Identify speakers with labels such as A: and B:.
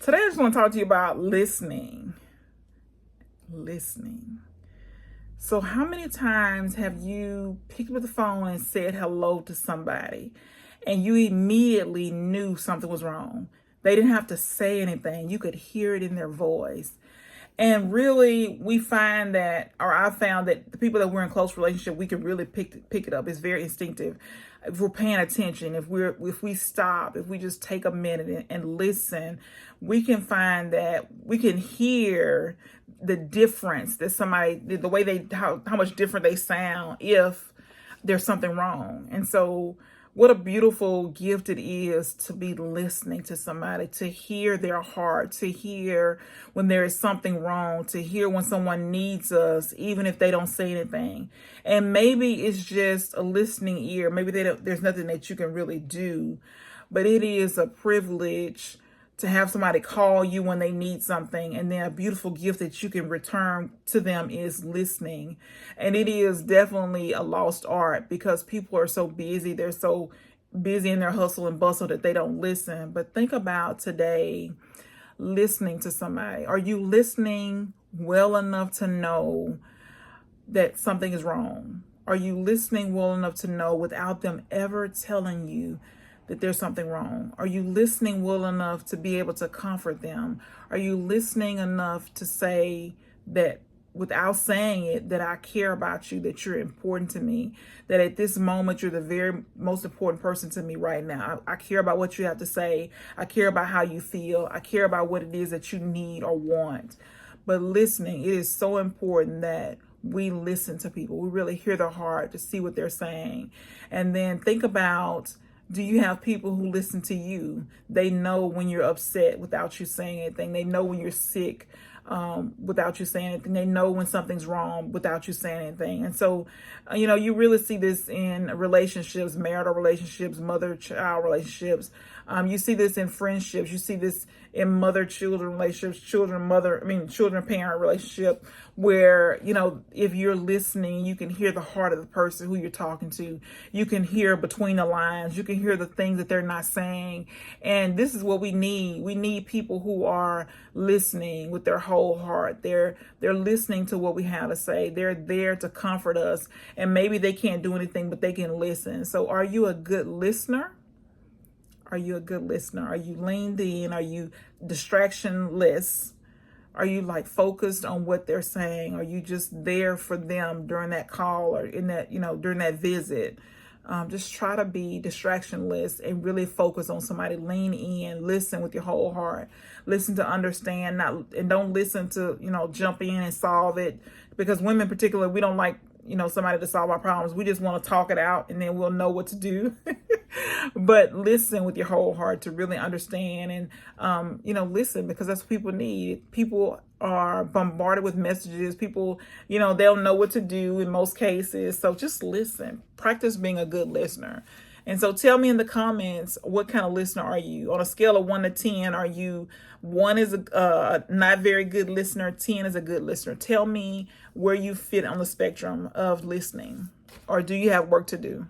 A: Today I just want to talk to you about listening. Listening. So how many times have you picked up the phone and said hello to somebody and you immediately knew something was wrong? They didn't have to say anything. You could hear it in their voice. And really, we find that, or I found that the people that we're in close relationship, we can really pick it up. It's very instinctive. If we're paying attention, if we stop, if we just take a minute and listen, we can find that we can hear the difference that somebody, the way how much different they sound if there's something wrong. And so what a beautiful gift it is to be listening to somebody, to hear their heart, to hear when there is something wrong, to hear when someone needs us, even if they don't say anything. And maybe it's just a listening ear. Maybe there's nothing that you can really do, but it is a privilege to have somebody call you when they need something. And then a beautiful gift that you can return to them is listening. And it is definitely a lost art because people are so busy. They're so busy in their hustle and bustle that they don't listen. But think about today, listening to somebody. Are you listening well enough to know that something is wrong? Are you listening well enough to know without them ever telling you that there's something wrong? Are you listening well enough to be able to comfort them? Are you listening enough to say that without saying it, that I care about you, that you're important to me, that at this moment you're the very most important person to me right now. I care about what you have to say. I care about how you feel. I care about what it is that you need or want. But listening, it is so important that we listen to people. We really hear their heart to see what they're saying. And then think about, do you have people who listen to you? They know when you're upset without you saying anything. They know when you're sick without you saying anything. They know when something's wrong without you saying anything. And so, you really see this in relationships, marital relationships, mother-child relationships. You see this in friendships. You see this in mother-children relationships, children-parent relationship, where, if you're listening, you can hear the heart of the person who you're talking to. You can hear between the lines. You can hear the things that they're not saying. And this is what we need. We need people who are listening with their whole heart. They're listening to what we have to say. They're there to comfort us. And maybe they can't do anything, but they can listen. So are you a good listener? Are you a good listener? Are you leaned in? Are you distractionless? Are you focused on what they're saying? Are you just there for them during that call or in that, during that visit? Just try to be distractionless and really focus on somebody. Lean in, listen with your whole heart, listen to understand, and don't listen to, jump in and solve it, because women particularly, we don't like, somebody to solve our problems. We just want to talk it out and then we'll know what to do. But listen with your whole heart to really understand and, listen, because that's what people need. People are bombarded with messages. People, they'll know what to do in most cases. So just listen, practice being a good listener. And so tell me in the comments, what kind of listener are you? On a scale of 1 to 10, are you 1 is a not very good listener, 10 is a good listener? Tell me where you fit on the spectrum of listening, or do you have work to do?